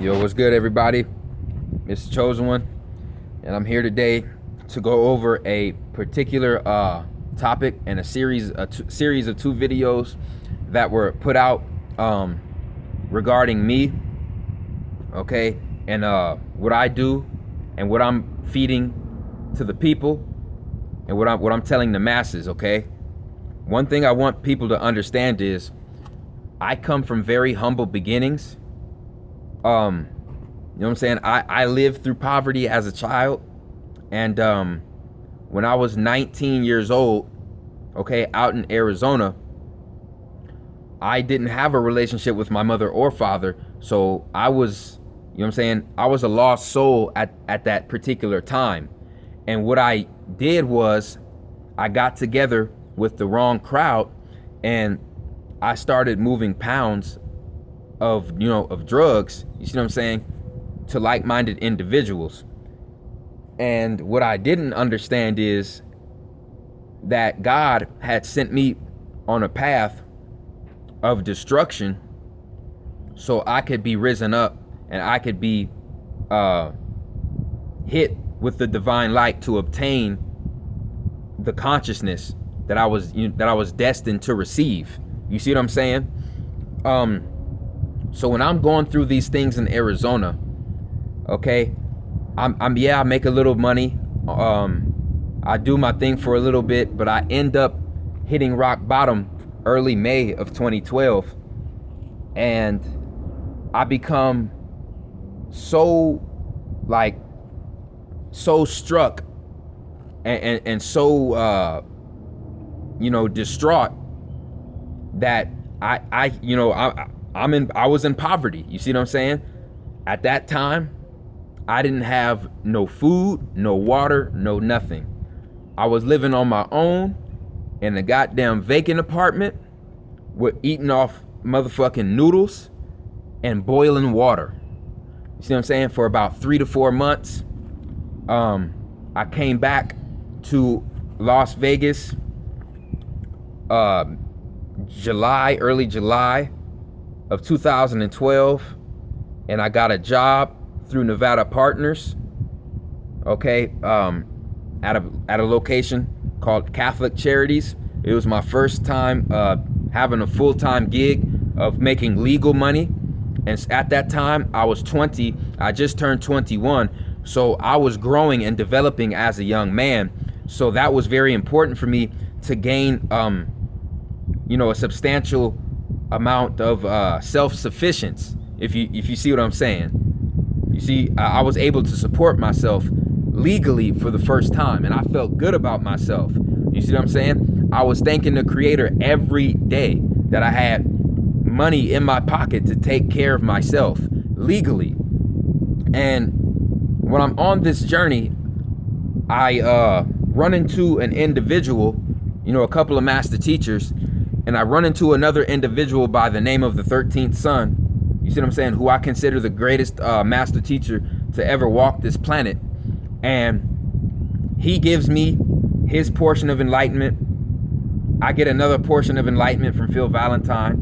Yo, what's good, everybody? It's the Chosen One, and I'm here today to go over a particular topic and a series of two videos that were put out regarding me, okay, and what I do and what I'm feeding to the people and what I'm telling the masses, okay? One thing I want people to understand is I come from very humble beginnings. You know what I'm saying? I lived through poverty as a child. And when I was 19 years old, okay, out in Arizona, I didn't have a relationship with my mother or father. So I was, you know what I'm saying? I was a lost soul at that particular time. And what I did was I got together with the wrong crowd and I started moving pounds of drugs, you see what I'm saying, to like-minded individuals. And what I didn't understand is that God had sent me on a path of destruction so I could be risen up and I could be hit with the divine light to obtain the consciousness that I was destined to receive. You see what I'm saying? So when I'm going through these things in Arizona, okay, I make a little money. I do my thing for a little bit, but I end up hitting rock bottom early May of 2012. And I become so struck and so distraught that I was in poverty. You see what I'm saying? At that time, I didn't have no food, no water, no nothing. I was living on my own in a goddamn vacant apartment with eating off motherfucking noodles and boiling water. You see what I'm saying? For about 3 to 4 months. I came back to Las Vegas early July of 2012, and I got a job through Nevada Partners, okay, at a location called Catholic Charities. It was my first time having a full-time gig of making legal money, and at that time I was 20. I just turned 21, so I was growing and developing as a young man. So that was very important for me to gain a substantial amount of self-sufficiency, if you see what I'm saying. You see, I was able to support myself legally for the first time, and I felt good about myself. You see what I'm saying? I was thanking the Creator every day that I had money in my pocket to take care of myself legally. And when I'm on this journey, I run into an individual, a couple of master teachers, and I run into another individual by the name of the 13th Son, you see what I'm saying, who I consider the greatest master teacher to ever walk this planet. And he gives me his portion of enlightenment. I get another portion of enlightenment from Phil Valentine.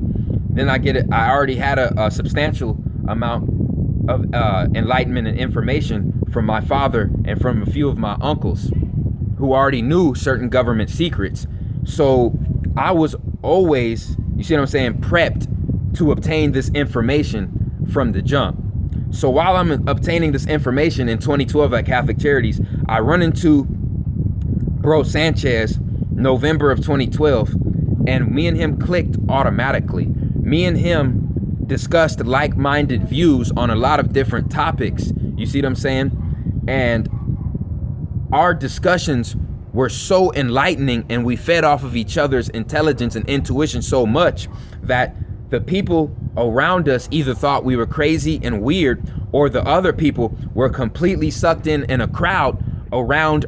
Then I already had a substantial amount of enlightenment and information from my father and from a few of my uncles who already knew certain government secrets. So I was always, you see what I'm saying, prepped to obtain this information from the jump. So while I'm obtaining this information in 2012 at Catholic Charities, I run into Bro Sanchez November of 2012, and me and him clicked automatically. Me and him discussed like-minded views on a lot of different topics. You see what I'm saying? And our discussions were so enlightening, and we fed off of each other's intelligence and intuition so much that the people around us either thought we were crazy and weird, or the other people were completely sucked in a crowd around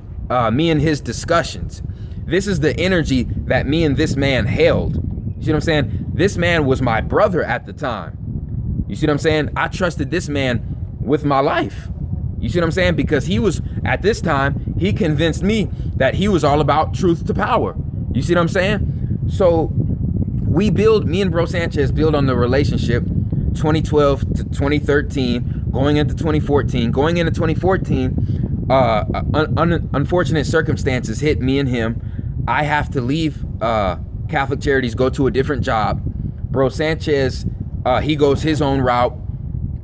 me and his discussions. This is the energy that me and this man held. You see what I'm saying? This man was my brother at the time. You see what I'm saying? I trusted this man with my life. You see what I'm saying? Because he was, at this time, he convinced me that he was all about truth to power. You see what I'm saying? So me and Bro Sanchez build on the relationship 2012 to 2013, going into 2014. Going into 2014, unfortunate circumstances hit me and him. I have to leave Catholic Charities, go to a different job. Bro Sanchez, he goes his own route,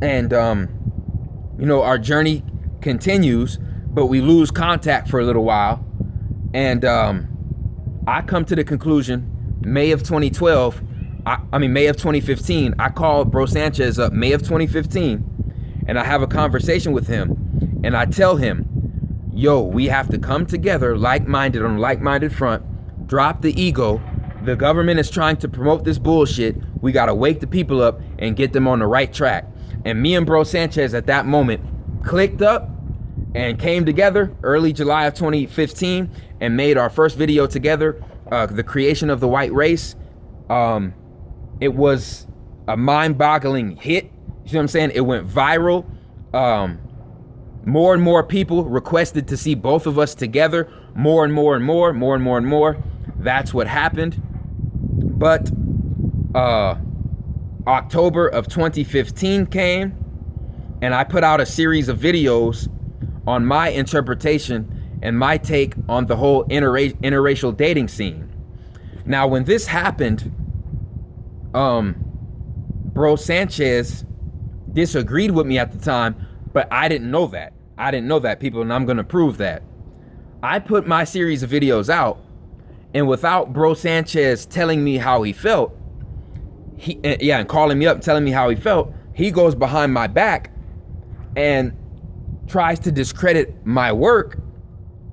and our journey continues, but we lose contact for a little while. And I come to the conclusion, May of 2015, I call Bro Sanchez up May of 2015, and I have a conversation with him, and I tell him, yo, we have to come together like-minded on a like-minded front, drop the ego. The government is trying to promote this bullshit. We got to wake the people up and get them on the right track. And me and Bro Sanchez at that moment clicked up and came together early July of 2015 and made our first video together, The Creation of the White Race. It was a mind-boggling hit. You see what I'm saying? It went viral. More and more people requested to see both of us together. More and more. That's what happened. But October of 2015 came, and I put out a series of videos on my interpretation and my take on the whole interracial dating scene. Now, when this happened, Bro Sanchez disagreed with me at the time, but I didn't know that. People, and I'm gonna prove that. I put my series of videos out, and without Bro Sanchez telling me how he felt, and calling me up and telling me how he felt, he goes behind my back and tries to discredit my work, you know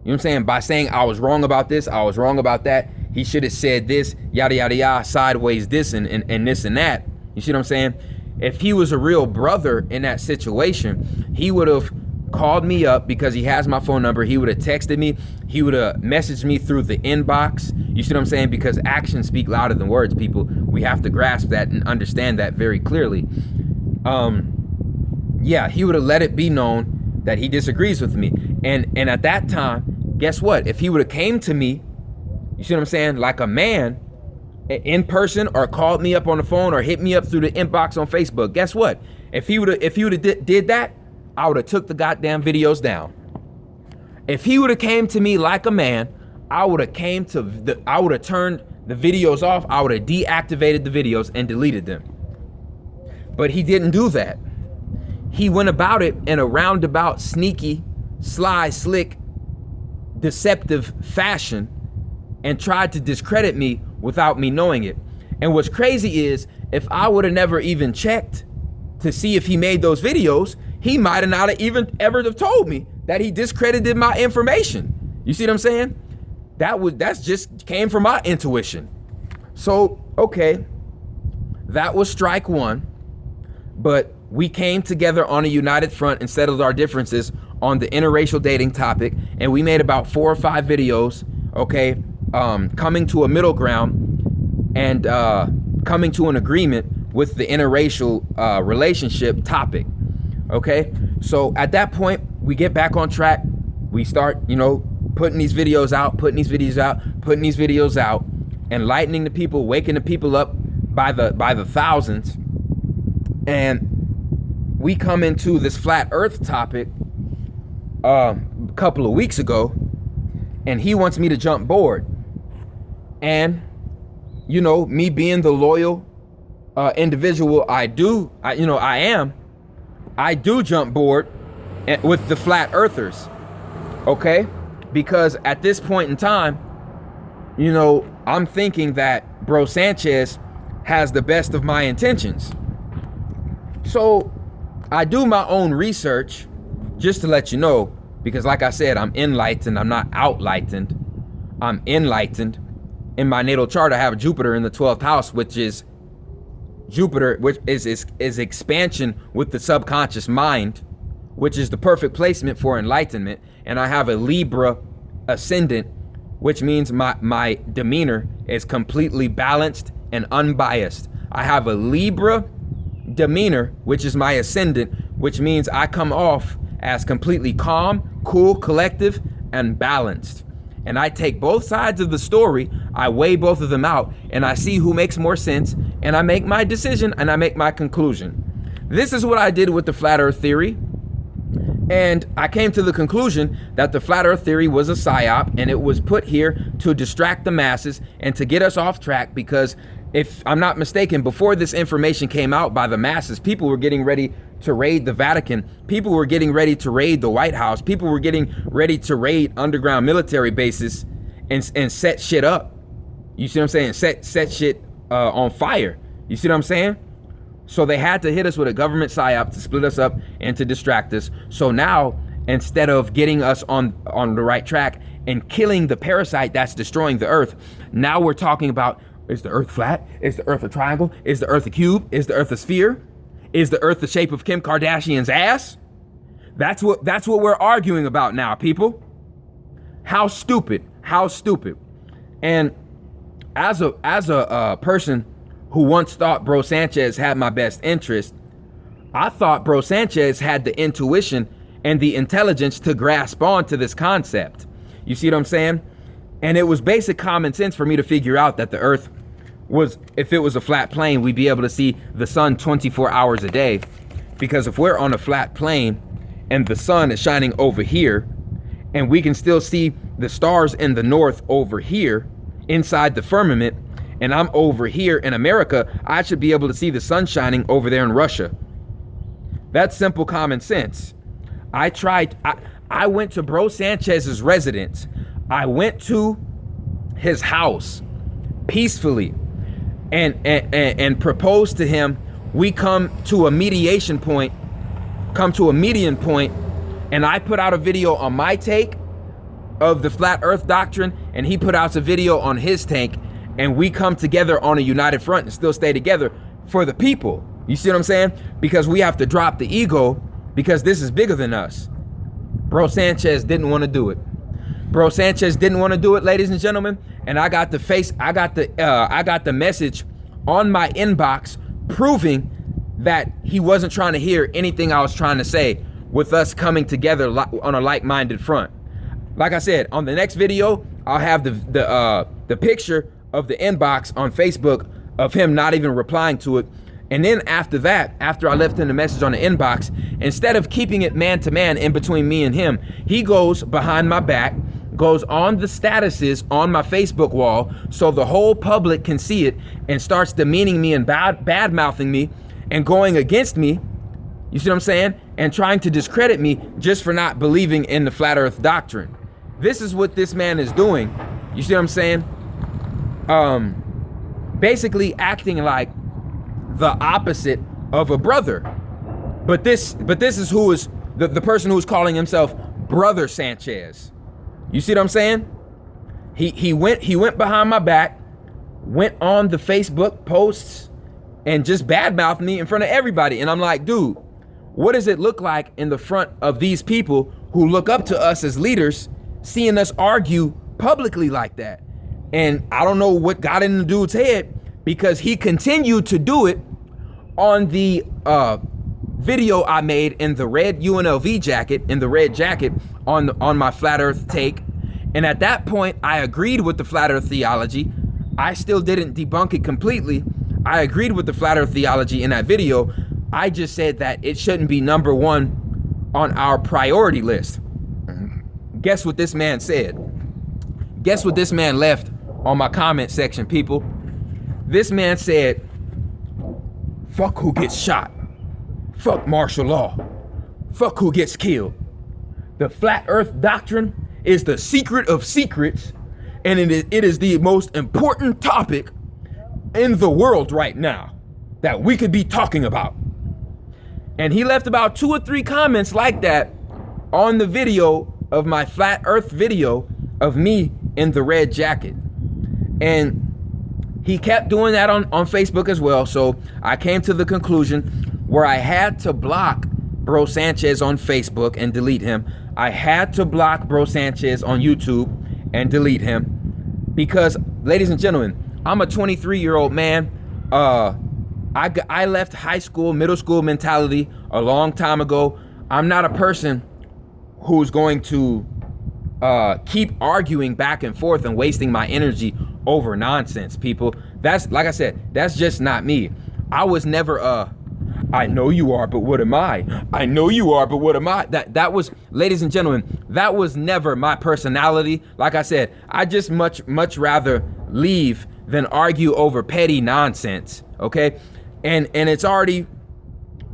what I'm saying, by saying I was wrong about this, I was wrong about that, he should have said this, yada yada yada, sideways this and this and that. You see what I'm saying? If he was a real brother in that situation, he would have called me up, because he has my phone number. He would have texted me. He would have messaged me through the inbox. You see what I'm saying? Because actions speak louder than words, people. We have to grasp that and understand that very clearly. He would have let it be known that he disagrees with me. And at that time, guess what? If he would have came to me, you see what I'm saying, like a man, in person, or called me up on the phone, or hit me up through the inbox on Facebook, guess what? If he would have did that, I would have took the goddamn videos down. If he would have came to me like a man, I would have turned the videos off. I would have deactivated the videos and deleted them. But he didn't do that. He went about it in a roundabout, sneaky, sly, slick, deceptive fashion, and tried to discredit me without me knowing it. And what's crazy is, if I would have never even checked to see if he made those videos, he might have not even ever have told me that he discredited my information. You see what I'm saying? That's just came from my intuition. So, okay, that was strike one, but we came together on a united front and settled our differences on the interracial dating topic, and we made about 4 or 5 videos, okay, coming to a middle ground and coming to an agreement with the interracial relationship topic. Okay, so at that point, we get back on track. We start, putting these videos out, enlightening the people, waking the people up by the thousands. And we come into this flat earth topic a couple of weeks ago, and he wants me to jump board. And, me being the loyal individual I am, I do jump board with the flat earthers, okay? Because at this point in time, I'm thinking that Bro Sanchez has the best of my intentions. So I do my own research, just to let you know, because like I said, I'm enlightened, I'm not outlightened. I'm enlightened. In my natal chart, I have Jupiter in the 12th house, which is Jupiter, which is expansion with the subconscious mind, which is the perfect placement for enlightenment. And I have a Libra ascendant, which means my demeanor is completely balanced and unbiased. I have a Libra demeanor, which is my ascendant, which means I come off as completely calm, cool, collective, and balanced. And I take both sides of the story, I weigh both of them out, and I see who makes more sense, and I make my decision and I make my conclusion. This is what I did with the flat earth theory. And I came to the conclusion that the flat earth theory was a psyop, and it was put here to distract the masses and to get us off track, because if I'm not mistaken, before this information came out by the masses, people were getting ready to raid the Vatican. People were getting ready to raid the White House. People were getting ready to raid underground military bases and set shit up. You see what I'm saying? Set shit on fire. You see what I'm saying? So they had to hit us with a government psyop to split us up and to distract us. So now, instead of getting us on the right track and killing the parasite that's destroying the earth, now we're talking about, is the earth flat? Is the earth a triangle? Is the earth a cube? Is the earth a sphere? Is the earth the shape of Kim Kardashian's ass? That's what we're arguing about now, people. How stupid, how stupid. And as a person who once thought Bro Sanchez had my best interest, I thought Bro Sanchez had the intuition and the intelligence to grasp on to this concept. You see what I'm saying? And it was basic common sense for me to figure out that the earth was, if it was a flat plane, we'd be able to see the sun 24 hours a day. Because if we're on a flat plane and the sun is shining over here, and we can still see the stars in the north over here inside the firmament, and I'm over here in America, I should be able to see the sun shining over there in Russia. That's simple common sense. I went to Bro Sanchez's residence. I went to his house peacefully and proposed to him. We come to a median point, and I put out a video on my take of the flat earth doctrine, and he put out a video on his take, and we come together on a united front and still stay together for the people. You see what I'm saying? Because we have to drop the ego, because this is bigger than us. Bro Sanchez didn't want to do it. Bro Sanchez didn't want to do it, ladies and gentlemen. And I got the message on my inbox proving that he wasn't trying to hear anything I was trying to say, with us coming together on a like-minded front. Like I said, on the next video, I'll have the picture of the inbox on Facebook of him not even replying to it. And then after that, after I left him the message on the inbox, instead of keeping it man to man in between me and him, he goes behind my back, goes on the statuses on my Facebook wall so the whole public can see it, and starts demeaning me and bad mouthing me and going against me. You see what I'm saying? And trying to discredit me just for not believing in the flat earth doctrine. This is what this man is doing. You see what I'm saying? Basically acting like the opposite of a brother. But this is who is the person who's calling himself Brother Sanchez. You see what I'm saying? He went behind my back, went on the Facebook posts, and just badmouthed me in front of everybody. And I'm like, dude, what does it look like in the front of these people who look up to us as leaders, seeing us argue publicly like that? And I don't know what got in the dude's head, because he continued to do it on the video I made in the red UNLV jacket, in the red jacket on my flat earth take. And at that point, I agreed with the flat earth theology. I still didn't debunk it completely. I agreed with the flat earth theology in that video. I just said that it shouldn't be number one on our priority list. Guess what this man said? Guess what this man left on my comment section, people? This man said, fuck who gets shot. Fuck martial law. Fuck who gets killed. The flat earth doctrine is the secret of secrets, and it is the most important topic in the world right now that we could be talking about. And he left about 2 or 3 comments like that on the video of my flat earth video of me in the red jacket. And he kept doing that on Facebook as well. So I came to the conclusion where I had to block Bro Sanchez on Facebook and delete him. I had to block Bro Sanchez on YouTube and delete him. Because, ladies and gentlemen, I'm a 23-year-old man. I left high school, middle school mentality a long time ago. I'm not a person who's going to keep arguing back and forth and wasting my energy over nonsense, people. That's, like I said, that's just not me. I was never I know you are, but what am I? I know you are, but what am I? That was, ladies and gentlemen, that was never my personality. Like I said, I just much rather leave than argue over petty nonsense, okay? And it's already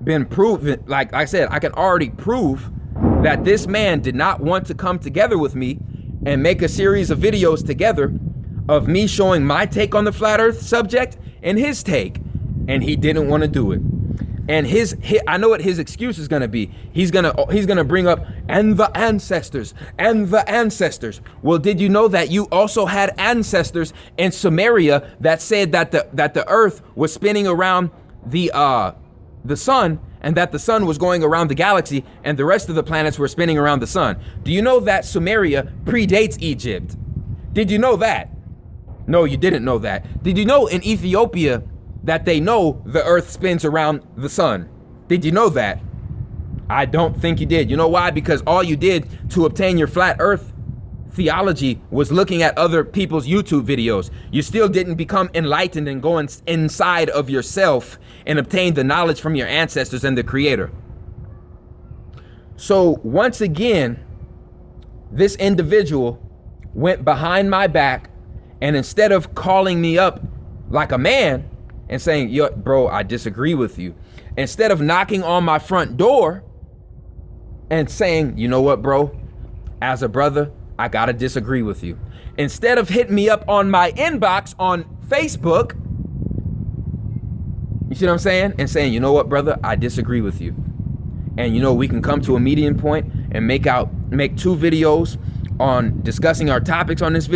been proven, like I said, I can already prove that this man did not want to come together with me and make a series of videos together of me showing my take on the flat earth subject and his take, and he didn't want to do it. And I know what his excuse is going to be. He's going to bring up, and the ancestors, and the ancestors. Well, did you know that you also had ancestors in Sumeria that said that the earth was spinning around the sun, and that the sun was going around the galaxy, and the rest of the planets were spinning around the sun? Do you know that Sumeria predates Egypt? Did you know that? No, you didn't know that. Did you know in Ethiopia that they know the earth spins around the sun? Did you know that? I don't think you did. You know why? Because all you did to obtain your flat earth theology was looking at other people's YouTube videos. You still didn't become enlightened and go inside of yourself and obtain the knowledge from your ancestors and the Creator. So once again, this individual went behind my back, and instead of calling me up like a man and saying, yo, bro, I disagree with you, instead of knocking on my front door and saying, you know what, bro, as a brother, I gotta disagree with you. Instead of hitting me up on my inbox on Facebook, you see what I'm saying? And saying, you know what, brother, I disagree with you. And you know, we can come to a median point and make 2 videos on discussing our topics on this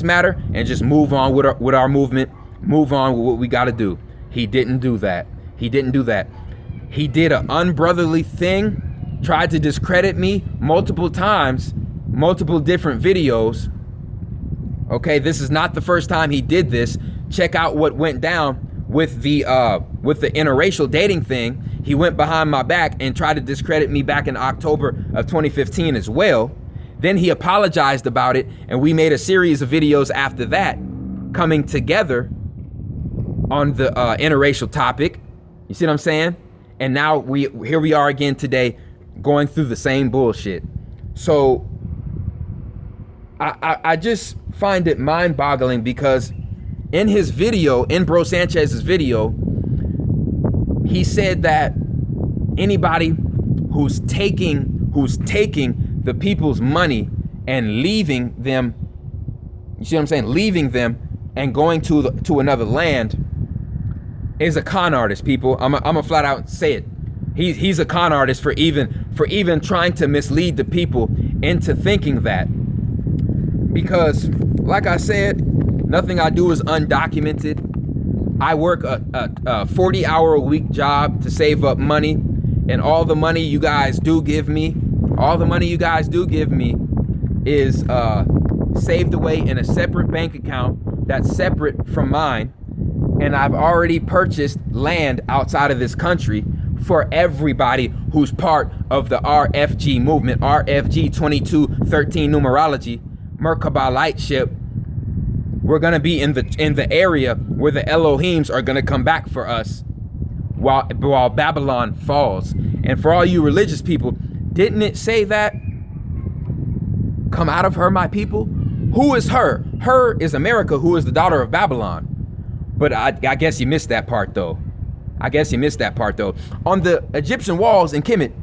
matter, and just move on with our movement, move on with what we got to do. He didn't do that. He didn't do that. He did an unbrotherly thing, tried to discredit me multiple times, multiple different videos. Okay, this is not the first time he did this. Check out what went down with the interracial dating thing. He went behind my back and tried to discredit me back in October of 2015 as well. Then he apologized about it, and we made a series of videos after that coming together on the interracial topic. You see what I'm saying? And now here we are again today, going through the same bullshit. So I just find it mind-boggling, because in his video, in Bro Sanchez's video, he said that anybody who's taking the people's money and leaving them, you see what I'm saying, leaving them and going to another land, is a con artist, people. I'm a flat out say it. He's a con artist for even trying to mislead the people into thinking that. Because, like I said, nothing I do is undocumented. I work a 40-hour-a-week job to save up money, and all the money you guys do give me is saved away in a separate bank account that's separate from mine. And I've already purchased land outside of this country for everybody who's part of the RFG movement, RFG 2213 numerology, Merkaba Lightship. We're gonna be in the area where the Elohims are gonna come back for us while Babylon falls. And for all you religious people, didn't it say that? Come out of her, my people. Who is her? Her is America, who is the daughter of Babylon. But I guess you missed that part though. On the Egyptian walls in Kemet,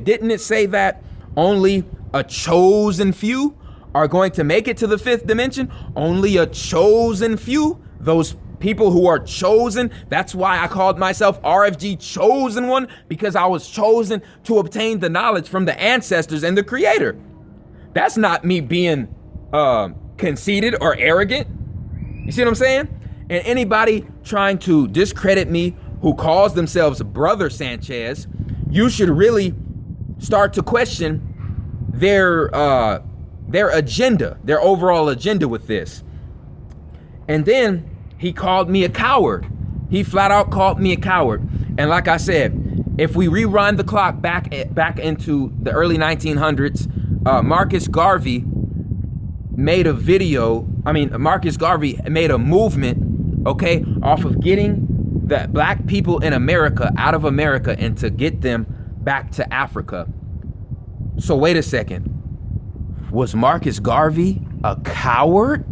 didn't it say that only a chosen few are going to make it to the 5th dimension? Only a chosen few, those people who are chosen. That's why I called myself RFG Chosen One, because I was chosen to obtain the knowledge from the ancestors and the Creator. That's not me being conceited or arrogant. You see what I'm saying? And anybody trying to discredit me who calls themselves Brother Sanchez, you should really start to question their agenda, their overall agenda with this. And then he called me a coward. He flat out called me a coward. And like I said, if we rewind the clock back into the early 1900s, Marcus Garvey made a movement, okay, off of getting the black people in America out of America and to get them back to Africa. So wait a second. Was Marcus Garvey a coward?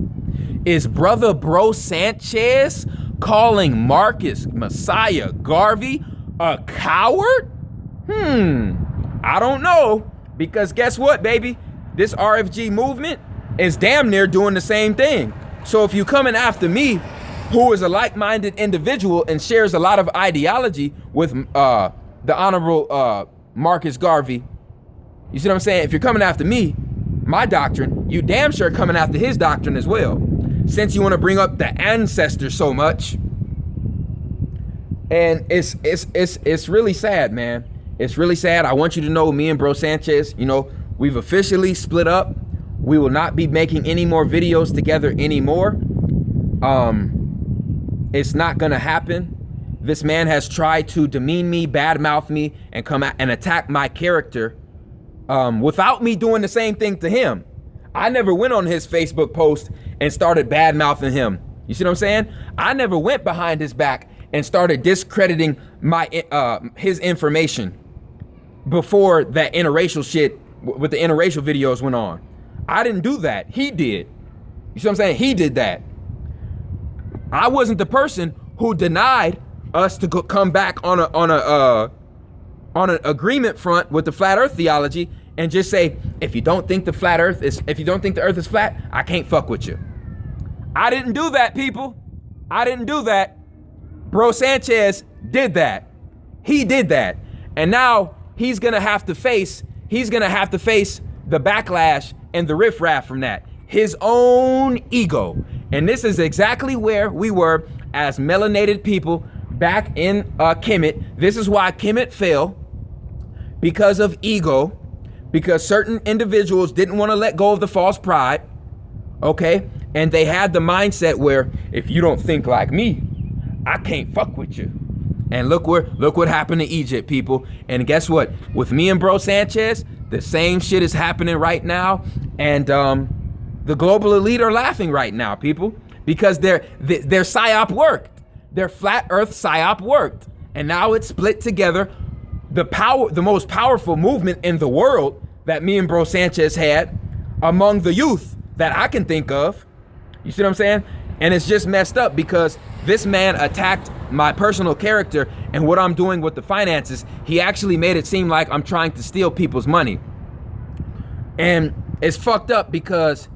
Is brother Bro Sanchez calling Marcus Messiah Garvey a coward? I don't know, because guess what, baby? This RFG movement is damn near doing the same thing. So if you're coming after me, who is a like-minded individual and shares a lot of ideology with the Honorable Marcus Garvey, you see what I'm saying? If you're coming after me, my doctrine, you damn sure coming after his doctrine as well, since you want to bring up the ancestors so much. And it's really sad, man. It's really sad. I want you to know, me and Bro Sanchez, you know, we've officially split up. We will not be making any more videos together anymore. It's not gonna happen. This man has tried to demean me, badmouth me, and come out and attack my character without me doing the same thing to him. I never went on his Facebook post and started badmouthing him. You see what I'm saying? I never went behind his back and started discrediting his information before that interracial shit with the interracial videos went on. I didn't do that. He did. You see what I'm saying? He did that. I wasn't the person who denied us to come back on an agreement front with the flat earth theology and just say, if you don't think the earth is flat, I can't fuck with you. I didn't do that, people. I didn't do that. Bro Sanchez did that. He did that. And now he's gonna have to face the backlash and the riffraff from that. His own ego. And this is exactly where we were as melanated people back in Kemet. This is why Kemet fell, because of ego, because certain individuals didn't want to let go of the false pride, okay? And they had the mindset where, if you don't think like me, I can't fuck with you. And look what happened to Egypt, people. And guess what? With me and Bro Sanchez, the same shit is happening right now. And the global elite are laughing right now, people, because their psyop worked. Their flat earth psyop worked. And now it's split together. The most powerful movement in the world that me and Bro Sanchez had among the youth that I can think of. You see what I'm saying? And it's just messed up because this man attacked my personal character and what I'm doing with the finances. He actually made it seem like I'm trying to steal people's money. And it's fucked up because,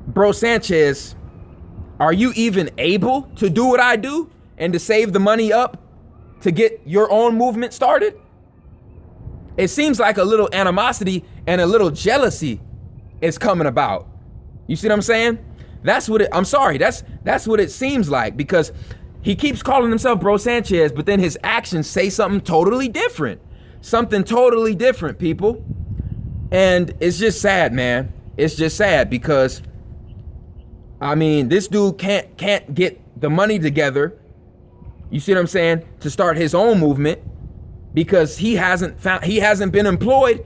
Bro Sanchez, are you even able to do what I do and to save the money up to get your own movement started? It seems like a little animosity and a little jealousy is coming about. You see what I'm saying? That's what that's what it seems like, because he keeps calling himself Bro Sanchez, but then his actions say something totally different. Something totally different, people. And it's just sad, man. It's just sad because, I mean, this dude can't get the money together, you see what I'm saying, to start his own movement, because he hasn't been employed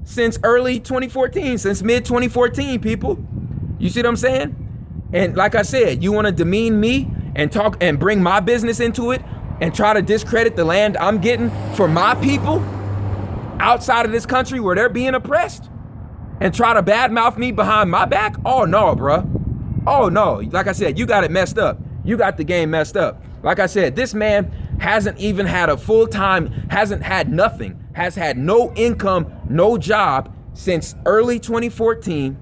since early 2014, since mid 2014, people. You see what I'm saying? And like I said, you want to demean me and talk and bring my business into it and try to discredit the land I'm getting for my people outside of this country where they're being oppressed, and try to badmouth me behind my back? Oh no, bruh. Oh no. Like I said, you got it messed up. You got the game messed up. Like I said, this man hasn't even had a full-time, hasn't had nothing, has had no income, no job since early 2014,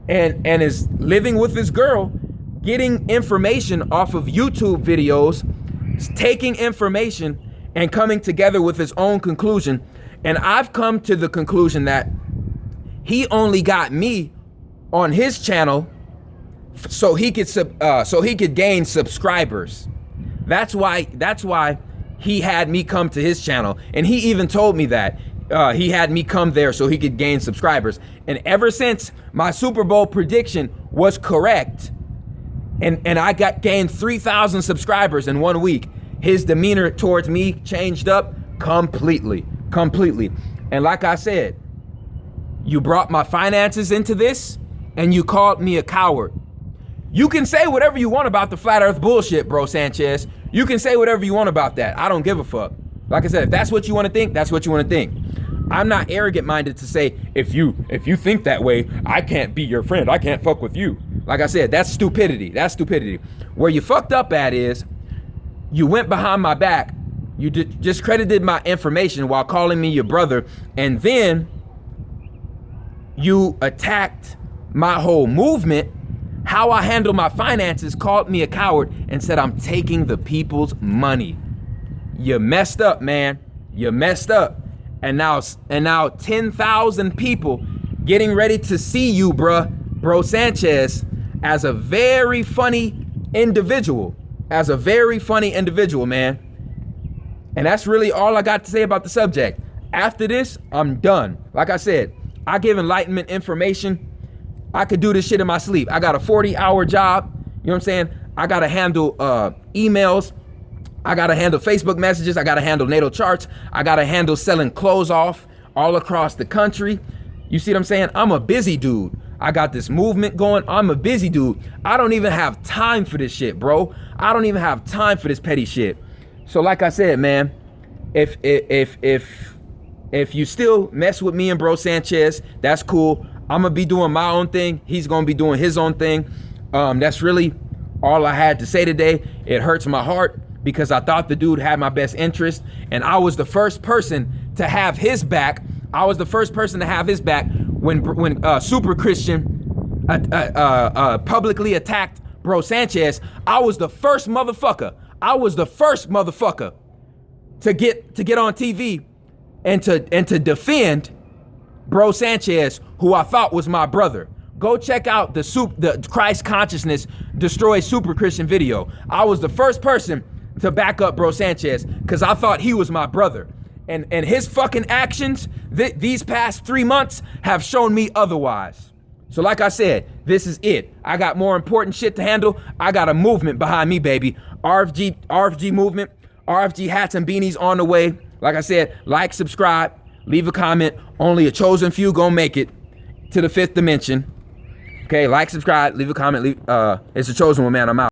and is living with his girl, getting information off of YouTube videos, taking information and coming together with his own conclusion. And I've come to the conclusion that he only got me on his channel so he could gain subscribers. That's why he had me come to his channel. And he even told me that he had me come there so he could gain subscribers. And ever since my Super Bowl prediction was correct, and I gained 3,000 subscribers in 1 week, his demeanor towards me changed up completely. And like I said, you brought my finances into this and you called me a coward. You can say whatever you want about the flat earth bullshit, bro Sanchez. You can say whatever you want about that. I don't give a fuck. Like I said, if that's what you want to think, that's what you want to think. I'm not arrogant minded to say, if you think that way, I can't be your friend. I can't fuck with you. Like I said, that's stupidity. That's stupidity. Where you fucked up at is you went behind my back. You discredited my information while calling me your brother. And then you attacked my whole movement. How I handle my finances, called me a coward and said I'm taking the people's money. You messed up, man. You messed up. And now 10,000 people getting ready to see you, bro Sanchez, as a very funny individual. As a very funny individual, man. And that's really all I got to say about the subject. After this, I'm done. Like I said, I give enlightenment information. I could do this shit in my sleep. I got a 40-hour job. You know what I'm saying? I got to handle emails. I got to handle Facebook messages. I got to handle natal charts. I got to handle selling clothes off all across the country. You see what I'm saying? I'm a busy dude. I got this movement going. I'm a busy dude. I don't even have time for this shit, bro. I don't even have time for this petty shit. So like I said, man, if you still mess with me and bro Sanchez, that's cool. I'm gonna be doing my own thing. He's gonna be doing his own thing. That's really all I had to say today. It hurts my heart because I thought the dude had my best interest, and I was the first person to have his back. I was the first person to have his back when Super Christian publicly attacked bro Sanchez. I was the first motherfucker. I was the first motherfucker to get on TV and to defend bro Sanchez, who I thought was my brother. Go check out the Christ Consciousness Destroy Super Christian video. I was the first person to back up bro Sanchez because I thought he was my brother. And his fucking actions these past 3 months have shown me otherwise. So like I said, this is it. I got more important shit to handle. I got a movement behind me, baby. RFG movement, RFG hats and beanies on the way. Like I said, like, subscribe, leave a comment. Only a chosen few gonna make it to the 5th dimension. Okay, like, subscribe, leave a comment. It's a chosen one, man. I'm out.